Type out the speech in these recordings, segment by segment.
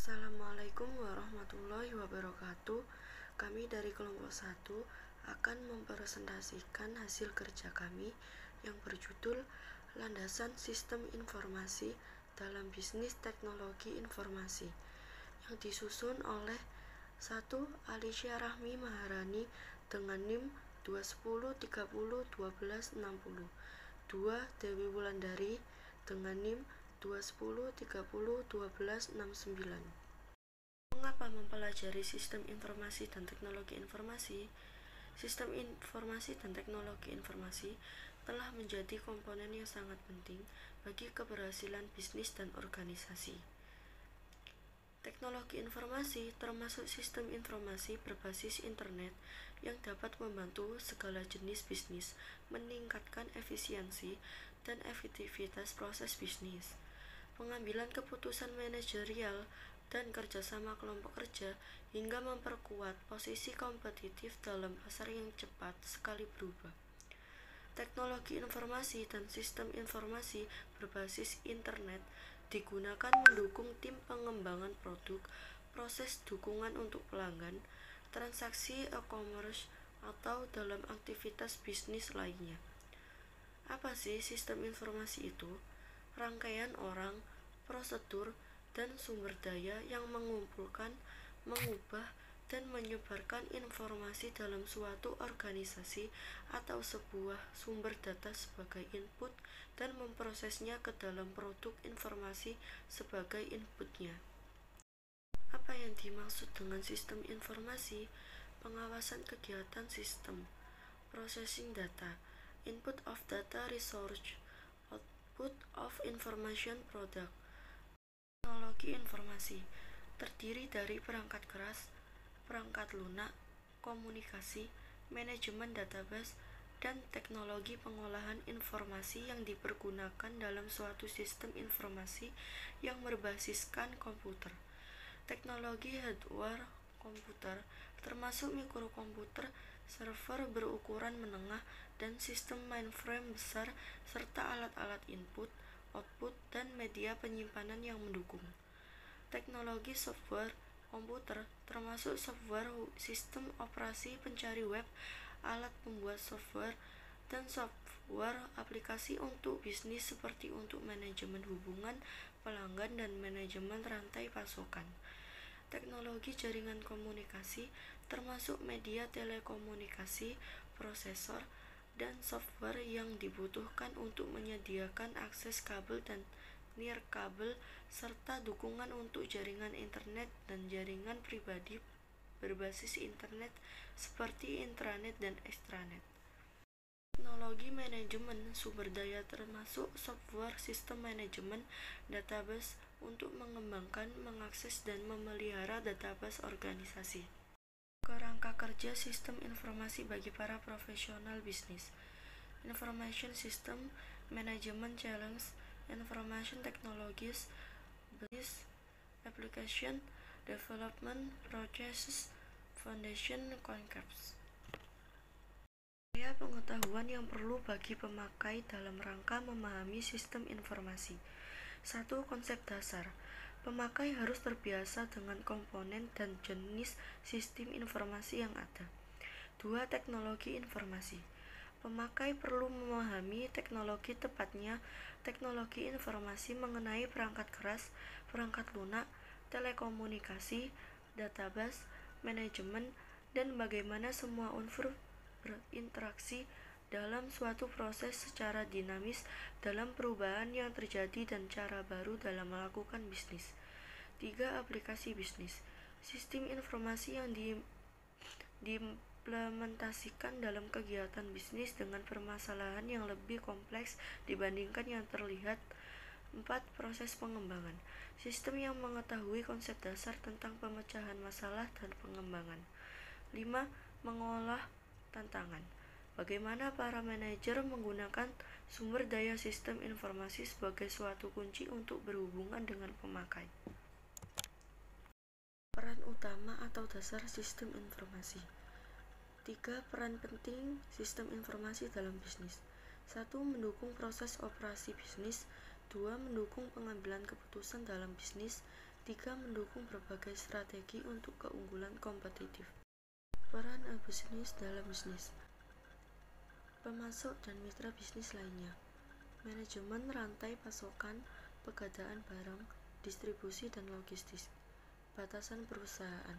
Assalamualaikum warahmatullahi wabarakatuh. Kami dari kelompok 1 akan mempresentasikan hasil kerja kami yang berjudul Landasan Sistem Informasi dalam Bisnis Teknologi Informasi, yang disusun oleh 1. Alicia Rahmi Maharani dengan NIM 210301260, 2. Dewi Wulandari dengan NIM 210301269. Mengapa mempelajari sistem informasi dan teknologi informasi? Sistem informasi dan teknologi informasi telah menjadi komponen yang sangat penting bagi keberhasilan bisnis dan organisasi. Teknologi informasi termasuk sistem informasi berbasis internet yang dapat membantu segala jenis bisnis meningkatkan efisiensi dan efektivitas proses bisnis, pengambilan keputusan manajerial, dan kerjasama kelompok kerja hingga memperkuat posisi kompetitif dalam pasar yang cepat sekali berubah. Teknologi informasi dan sistem informasi berbasis internet digunakan mendukung tim pengembangan produk, proses dukungan untuk pelanggan, transaksi e-commerce, atau dalam aktivitas bisnis lainnya. Apa sih sistem informasi itu? Rangkaian orang, prosedur, dan sumber daya yang mengumpulkan, mengubah, dan menyebarkan informasi dalam suatu organisasi atau sebuah sumber data sebagai input dan memprosesnya ke dalam produk informasi sebagai inputnya. Apa yang dimaksud dengan sistem informasi? Pengawasan kegiatan sistem, processing data, input of data resource, output of information product. Teknologi informasi terdiri dari perangkat keras, perangkat lunak, komunikasi, manajemen database, dan teknologi pengolahan informasi yang dipergunakan dalam suatu sistem informasi yang berbasiskan komputer. Teknologi hardware komputer termasuk mikrokomputer, server berukuran menengah, dan sistem mainframe besar, serta alat-alat input, output, dan media penyimpanan yang mendukung. Teknologi software komputer termasuk software sistem operasi pencari web, alat pembuat software, dan software aplikasi untuk bisnis seperti untuk manajemen hubungan pelanggan dan manajemen rantai pasokan. Teknologi jaringan komunikasi termasuk media telekomunikasi, prosesor, dan software yang dibutuhkan untuk menyediakan akses kabel dan nirkabel, serta dukungan untuk jaringan internet dan jaringan pribadi berbasis internet seperti intranet dan extranet. Teknologi manajemen sumber daya termasuk software sistem manajemen database untuk mengembangkan, mengakses, dan memelihara database organisasi. Kerangka kerja sistem informasi bagi para profesional bisnis. Information System Management Challenge, Information Technologies, Business Application Development Processes, Foundation Concepts. Pengetahuan yang perlu bagi pemakai dalam rangka memahami sistem informasi. 1. Konsep dasar. Pemakai harus terbiasa dengan komponen dan jenis sistem informasi yang ada. 2. Teknologi informasi. Pemakai perlu memahami teknologi, tepatnya teknologi informasi mengenai perangkat keras, perangkat lunak, telekomunikasi, database, manajemen, dan bagaimana semua unsur berinteraksi dalam suatu proses secara dinamis dalam perubahan yang terjadi dan cara baru dalam melakukan bisnis. 3. Aplikasi bisnis. Sistem informasi yang diimplementasikan dalam kegiatan bisnis dengan permasalahan yang lebih kompleks dibandingkan yang terlihat. 4. Proses pengembangan. Sistem yang mengetahui konsep dasar tentang pemecahan masalah dan pengembangan. 5. Mengolah tantangan. Bagaimana para manajer menggunakan sumber daya sistem informasi sebagai suatu kunci untuk berhubungan dengan pemakai. Peran utama atau dasar sistem informasi. 3. Peran penting sistem informasi dalam bisnis. 1. Mendukung proses operasi bisnis. 2. Mendukung pengambilan keputusan dalam bisnis. 3. Mendukung berbagai strategi untuk keunggulan kompetitif. Peran bisnis dalam bisnis. Pemasok dan mitra bisnis lainnya. Manajemen rantai pasokan, pengadaan barang, distribusi dan logistik. Batasan perusahaan.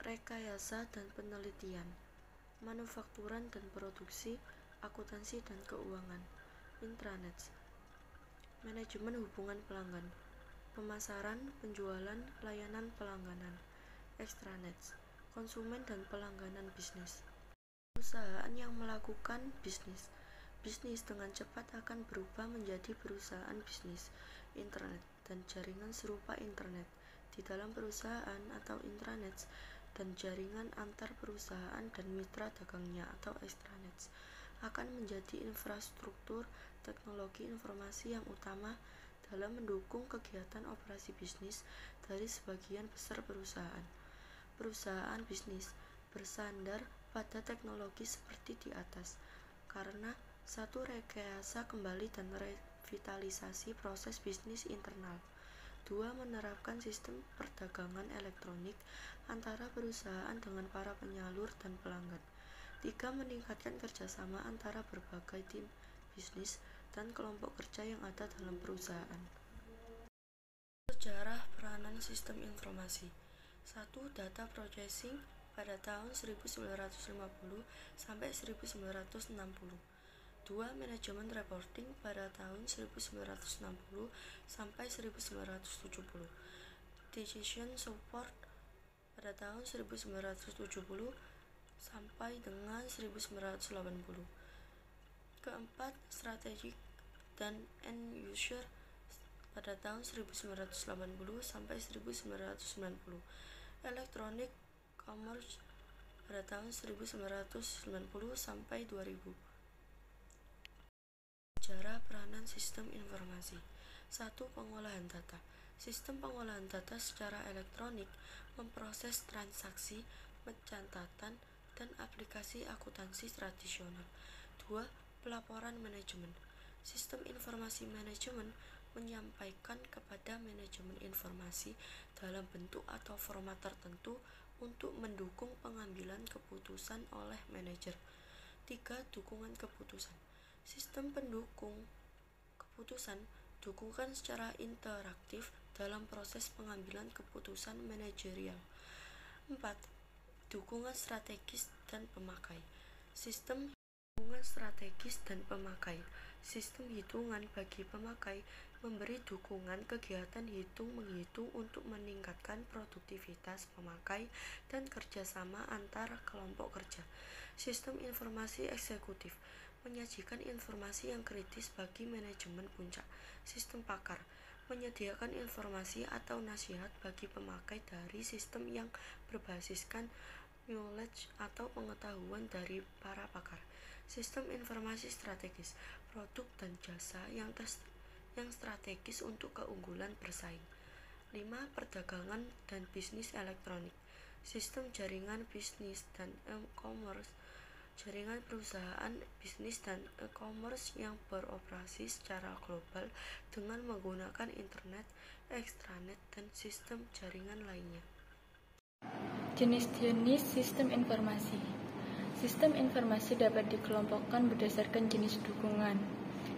Rekayasa dan penelitian. Manufakturan dan produksi, akuntansi dan keuangan. Intranet. Manajemen hubungan pelanggan. Pemasaran, penjualan, layanan pelangganan. Extranet. Konsumen dan pelangganan bisnis. Perusahaan yang melakukan bisnis. Bisnis dengan cepat akan berubah menjadi perusahaan bisnis, internet, dan jaringan serupa internet di dalam perusahaan atau intranet, dan jaringan antar perusahaan dan mitra dagangnya atau extranet akan menjadi infrastruktur teknologi informasi yang utama dalam mendukung kegiatan operasi bisnis dari sebagian besar perusahaan. Perusahaan bisnis bersandar pada teknologi seperti di atas, karena 1. Rekayasa kembali dan revitalisasi proses bisnis internal. 2. Menerapkan sistem perdagangan elektronik antara perusahaan dengan para penyalur dan pelanggan. 3. Meningkatkan kerjasama antara berbagai tim bisnis dan kelompok kerja yang ada dalam perusahaan. Sejarah peranan sistem informasi. 1. Data processing pada tahun 1950 sampai 1960. 2. Manajemen reporting pada tahun 1960 sampai 1970. Decision support pada tahun 1970 sampai dengan 1980. Keempat, strategic dan end user pada tahun 1980 sampai 1990. Electronic commerce pada tahun 1990 sampai 2000. Sejarah peranan sistem informasi. 1. Pengolahan data. Sistem pengolahan data secara elektronik memproses transaksi, pencatatan, dan aplikasi akuntansi tradisional. 2. Pelaporan manajemen. Sistem informasi manajemen menyampaikan kepada manajemen informasi dalam bentuk atau format tertentu untuk mendukung pengambilan keputusan oleh manajer. 3. Dukungan keputusan. Sistem pendukung keputusan dukungan secara interaktif dalam proses pengambilan keputusan manajerial. 4. Dukungan strategis dan pemakai. Sistem hitungan strategis dan pemakai. Sistem hitungan bagi pemakai memberi dukungan kegiatan hitung-menghitung untuk meningkatkan produktivitas pemakai dan kerjasama antar kelompok kerja. Sistem informasi eksekutif menyajikan informasi yang kritis bagi manajemen puncak. Sistem pakar menyediakan informasi atau nasihat bagi pemakai dari sistem yang berbasiskan knowledge atau pengetahuan dari para pakar. Sistem informasi strategis, produk dan jasa yang strategis untuk keunggulan bersaing. 5. Perdagangan dan bisnis elektronik. Sistem jaringan bisnis dan e-commerce. Jaringan perusahaan bisnis dan e-commerce yang beroperasi secara global dengan menggunakan internet, extranet, dan sistem jaringan lainnya. Jenis-jenis sistem informasi. Sistem informasi dapat dikelompokkan berdasarkan jenis dukungan.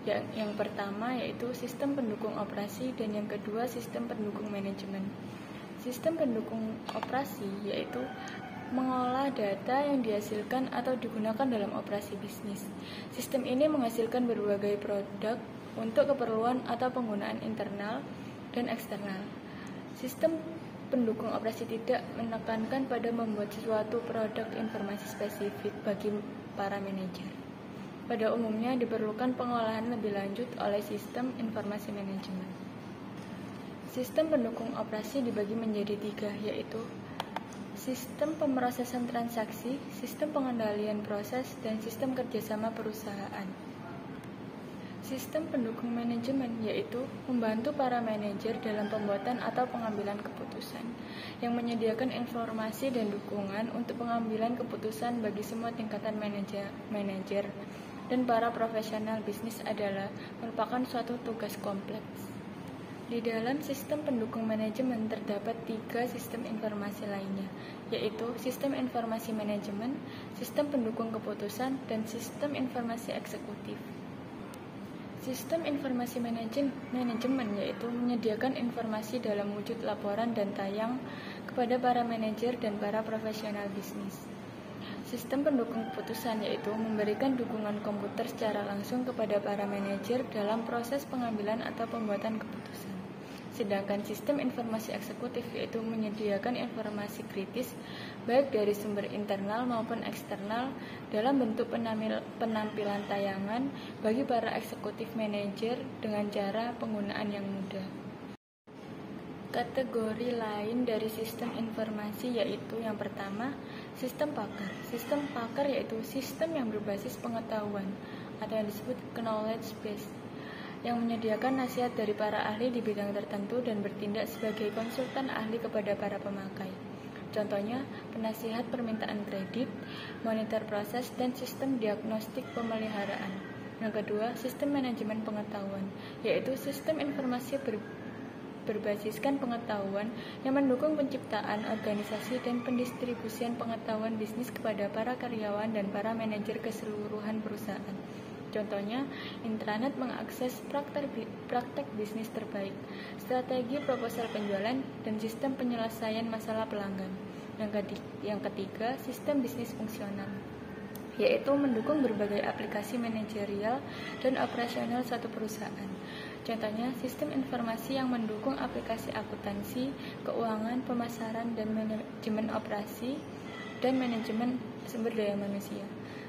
Yang pertama yaitu sistem pendukung operasi dan yang kedua sistem pendukung manajemen. Sistem pendukung operasi yaitu mengolah data yang dihasilkan atau digunakan dalam operasi bisnis. Sistem ini menghasilkan berbagai produk untuk keperluan atau penggunaan internal dan eksternal. Sistem pendukung operasi tidak menekankan pada membuat suatu produk informasi spesifik bagi para manajer. Pada umumnya diperlukan pengolahan lebih lanjut oleh sistem informasi manajemen. Sistem pendukung operasi dibagi menjadi 3, yaitu sistem pemrosesan transaksi, sistem pengendalian proses, dan sistem kerjasama perusahaan. Sistem pendukung manajemen yaitu membantu para manajer dalam pembuatan atau pengambilan keputusan, yang menyediakan informasi dan dukungan untuk pengambilan keputusan bagi semua tingkatan manajer dan para profesional bisnis adalah merupakan suatu tugas kompleks. Di dalam sistem pendukung manajemen terdapat 3 sistem informasi lainnya, yaitu sistem informasi manajemen, sistem pendukung keputusan, dan sistem informasi eksekutif. Sistem informasi manajemen yaitu menyediakan informasi dalam wujud laporan dan tayang kepada para manajer dan para profesional bisnis. Sistem pendukung keputusan yaitu memberikan dukungan komputer secara langsung kepada para manajer dalam proses pengambilan atau pembuatan keputusan. Sedangkan sistem informasi eksekutif yaitu menyediakan informasi kritis baik dari sumber internal maupun eksternal dalam bentuk penampilan tayangan bagi para eksekutif manajer dengan cara penggunaan yang mudah. Kategori lain dari sistem informasi yaitu yang pertama, sistem pakar. Sistem pakar yaitu sistem yang berbasis pengetahuan atau yang disebut knowledge base, yang menyediakan nasihat dari para ahli di bidang tertentu dan bertindak sebagai konsultan ahli kepada para pemakai. Contohnya, penasihat permintaan kredit, monitor proses, dan sistem diagnostik pemeliharaan. Yang kedua, sistem manajemen pengetahuan, yaitu sistem informasi berbasiskan pengetahuan yang mendukung penciptaan, organisasi, dan pendistribusian pengetahuan bisnis kepada para karyawan dan para manajer keseluruhan perusahaan. Contohnya, intranet mengakses praktek bisnis terbaik, strategi proposal penjualan, dan sistem penyelesaian masalah pelanggan. Yang ketiga, sistem bisnis fungsional, yaitu mendukung berbagai aplikasi manajerial dan operasional suatu perusahaan. Contohnya, sistem informasi yang mendukung aplikasi akuntansi, keuangan, pemasaran, dan manajemen operasi, dan manajemen sumber daya manusia.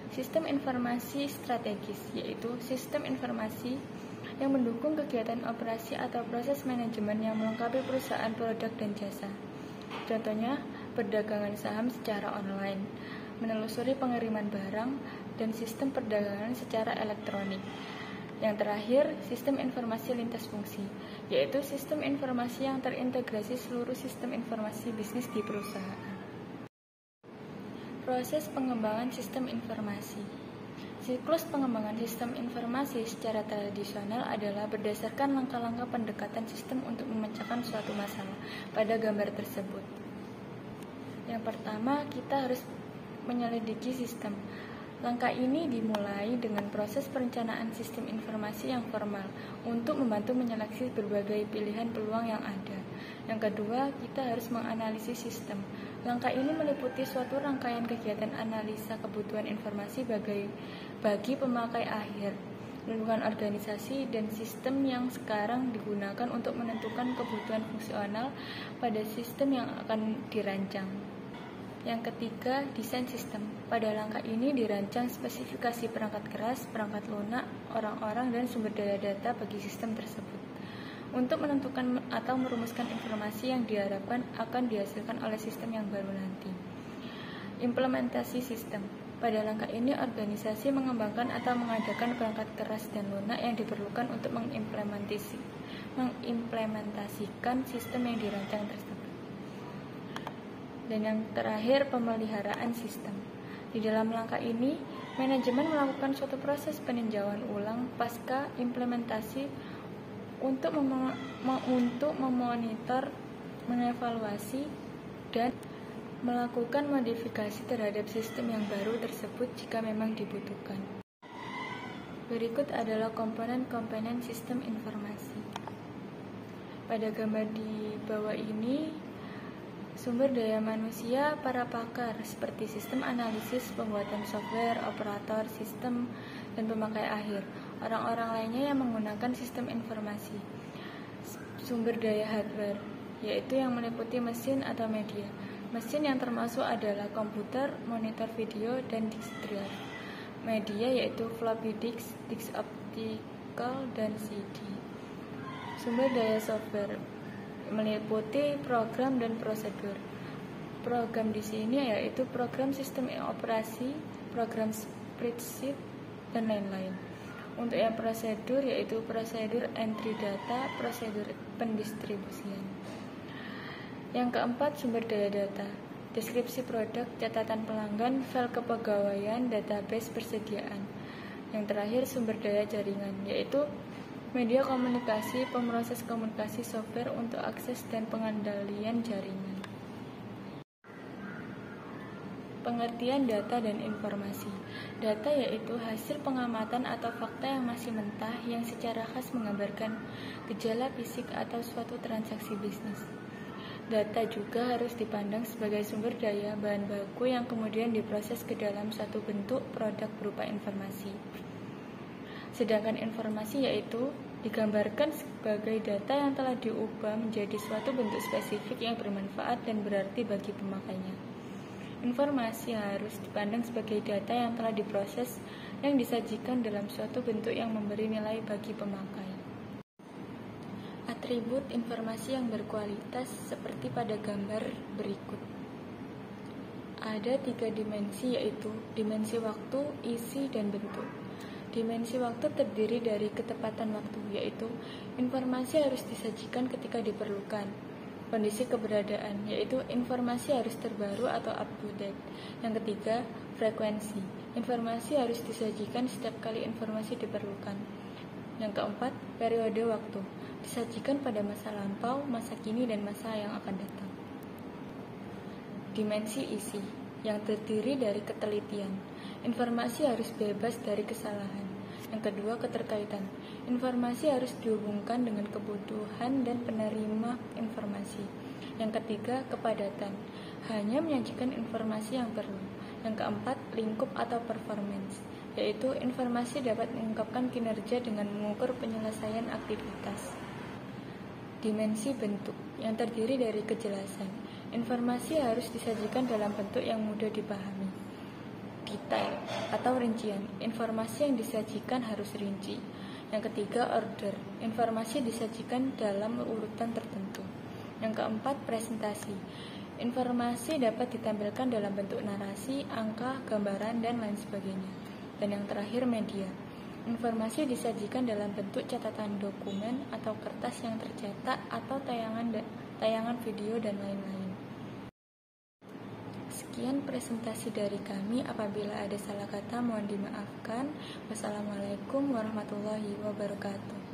Sistem informasi strategis, yaitu sistem informasi yang mendukung kegiatan operasi atau proses manajemen yang melengkapi perusahaan produk dan jasa. Contohnya, perdagangan saham secara online, menelusuri pengiriman barang, dan sistem perdagangan secara elektronik. Yang terakhir, sistem informasi lintas fungsi, yaitu sistem informasi yang terintegrasi seluruh sistem informasi bisnis di perusahaan. Proses pengembangan sistem informasi. Siklus pengembangan sistem informasi secara tradisional adalah berdasarkan langkah-langkah pendekatan sistem untuk memecahkan suatu masalah pada gambar tersebut. Yang pertama, kita harus menyelidiki sistem. Langkah ini dimulai dengan proses perencanaan sistem informasi yang formal untuk membantu menyeleksi berbagai pilihan peluang yang ada. Yang kedua, kita harus menganalisis sistem. Langkah ini meliputi suatu rangkaian kegiatan analisa kebutuhan informasi bagi pemakai akhir, lingkungan organisasi, dan sistem yang sekarang digunakan untuk menentukan kebutuhan fungsional pada sistem yang akan dirancang. Yang ketiga, desain sistem. Pada langkah ini dirancang spesifikasi perangkat keras, perangkat lunak, orang-orang, dan sumber daya data bagi sistem tersebut untuk menentukan atau merumuskan informasi yang diharapkan akan dihasilkan oleh sistem yang baru nanti. Implementasi sistem. Pada langkah ini, organisasi mengembangkan atau mengadakan perangkat keras dan lunak yang diperlukan untuk mengimplementasikan sistem yang dirancang tersebut. Dan yang terakhir, pemeliharaan sistem. Di dalam langkah ini, manajemen melakukan suatu proses peninjauan ulang pasca implementasi untuk memonitor, mengevaluasi, dan melakukan modifikasi terhadap sistem yang baru tersebut jika memang dibutuhkan. Berikut adalah komponen-komponen sistem informasi. Pada gambar di bawah ini, sumber daya manusia para pakar seperti sistem analisis, pembuatan software, operator sistem, dan pemakai akhir. Orang-orang lainnya yang menggunakan sistem informasi. Sumber daya hardware, yaitu yang meliputi mesin atau media. Mesin yang termasuk adalah komputer, monitor video, dan disk drive. Media yaitu floppy disk, disk optical, dan CD. Sumber daya software meliputi program dan prosedur. Program di sini yaitu program sistem operasi, program spreadsheet, dan lain-lain. Untuk yang prosedur yaitu prosedur entry data, prosedur pendistribusian. Yang keempat, sumber daya data, deskripsi produk, catatan pelanggan, file kepegawaian, database persediaan. Yang terakhir, sumber daya jaringan, yaitu Media komunikasi, pemroses komunikasi software untuk akses dan pengendalian jaringan. Pengertian data dan informasi. Data yaitu hasil pengamatan atau fakta yang masih mentah yang secara khas menggambarkan gejala fisik atau suatu transaksi bisnis. Data juga harus dipandang sebagai sumber daya bahan baku yang kemudian diproses ke dalam suatu bentuk produk berupa informasi. Sedangkan informasi yaitu digambarkan sebagai data yang telah diubah menjadi suatu bentuk spesifik yang bermanfaat dan berarti bagi pemakainya. Informasi harus dipandang sebagai data yang telah diproses yang disajikan dalam suatu bentuk yang memberi nilai bagi pemakai. Atribut informasi yang berkualitas seperti pada gambar berikut. Ada 3 dimensi yaitu dimensi waktu, isi, dan bentuk. Dimensi waktu terdiri dari ketepatan waktu, yaitu informasi harus disajikan ketika diperlukan. Kondisi keberadaan, yaitu informasi harus terbaru atau up to date. Yang ketiga, frekuensi. Informasi harus disajikan setiap kali informasi diperlukan. Yang keempat, periode waktu. Disajikan pada masa lampau, masa kini, dan masa yang akan datang. Dimensi isi, yang terdiri dari ketelitian. Informasi harus bebas dari kesalahan. Yang kedua, keterkaitan. Informasi harus dihubungkan dengan kebutuhan dan penerima informasi. Yang ketiga, kepadatan. Hanya menyajikan informasi yang perlu. Yang keempat, lingkup atau performance, yaitu informasi dapat mengungkapkan kinerja dengan mengukur penyelesaian aktivitas. Dimensi bentuk, yang terdiri dari kejelasan. Informasi harus disajikan dalam bentuk yang mudah dipahami. Detail atau rincian, informasi yang disajikan harus rinci. Yang ketiga, order, informasi disajikan dalam urutan tertentu. Yang keempat, presentasi, informasi dapat ditampilkan dalam bentuk narasi, angka, gambaran, dan lain sebagainya. Dan yang terakhir, media, informasi disajikan dalam bentuk catatan dokumen atau kertas yang tercetak atau tayangan video dan lain-lain. Sekian presentasi dari kami. Apabila ada salah kata mohon dimaafkan. Wassalamualaikum warahmatullahi wabarakatuh.